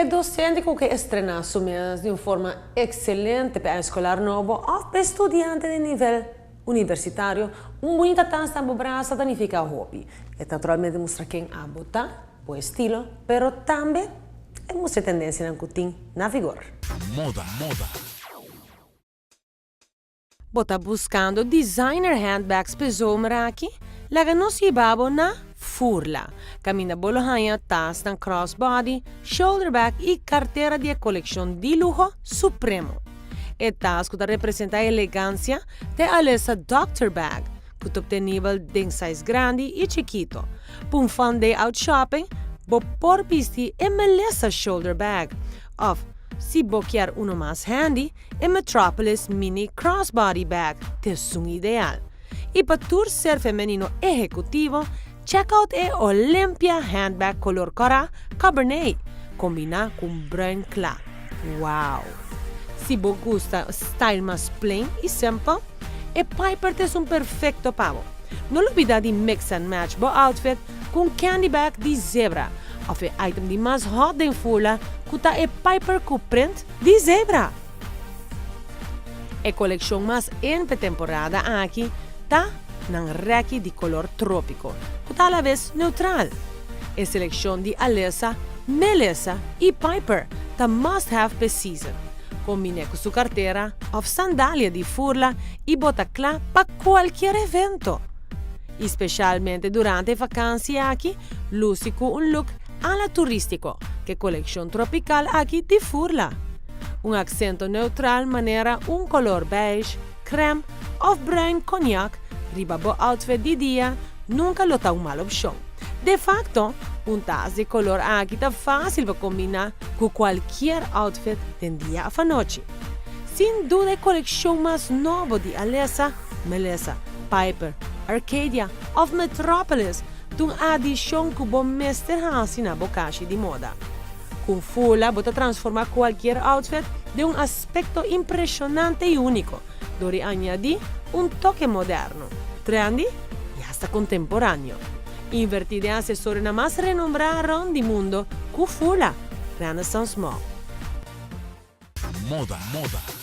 docente que estrena su mes de uma forma excelente para escolar novo ou para estudante de nível universitário, bonita taça no braço significa hobby. E naturalmente mostra quem a botar, o estilo, pero também mostra tendência na cutin, na vigor. Moda. Bota buscando designer handbags para zomer aqui, laga nos ibabo na Furla. Camina bolohanha tas na crossbody, shoulder bag e carteira de coleção de luxo supremo. E tas que representa a elegância de Alessa Doctor Bag, que tem nível de size grande e chiquito. Para um fã de out shopping, bo por pisti e Melissa Shoulder Bag. Of, se bo quer uno mais handy, e Metropolis Mini Crossbody Bag, que é um ideal. E para tu ser feminino executivo, check out e Olympia Handbag color Cora Cabernet, combina com brun clar. Wow! Se bo gusta style mais plain e simple, e Piper é um perfeito pavo. Não olvida de mix and match bo outfit com candy bag de zebra, of e item de mais hot de Furla, kuta e Piper com print de zebra. E coleção mais em temporada aqui tá nang reki de color trópico, que tá a la vez neutral. E seleção de Alessa, Melissa e Piper tá must-have per season. Combine com sua carteira of sandália de Furla e bota clá para qualquer evento. Especialmente durante vacanze aqui, luce com look ala turístico, que coleção tropical aqui de Furla. Accento neutral maneira color beige, creme of brown cognac, ribabo outfit de dia, nunca lo tá mal opção. De facto, tas de color aqui tá fácil para combinar com qualquer outfit de dia a noite. Sem dúvida, a coleção mais nova de Alessa, Melissa, Piper, Arcadia of Metropolis, uma adição que o mestre hasi na bocashi de moda. Com Furla, bota transformar qualquer outfit de aspecto impressionante e único, dove añadir toque moderno, trendy e hasta contemporáneo. Invertire assessore na mais renombrada do mundo, com Furla, Renaissance Mall. Moda.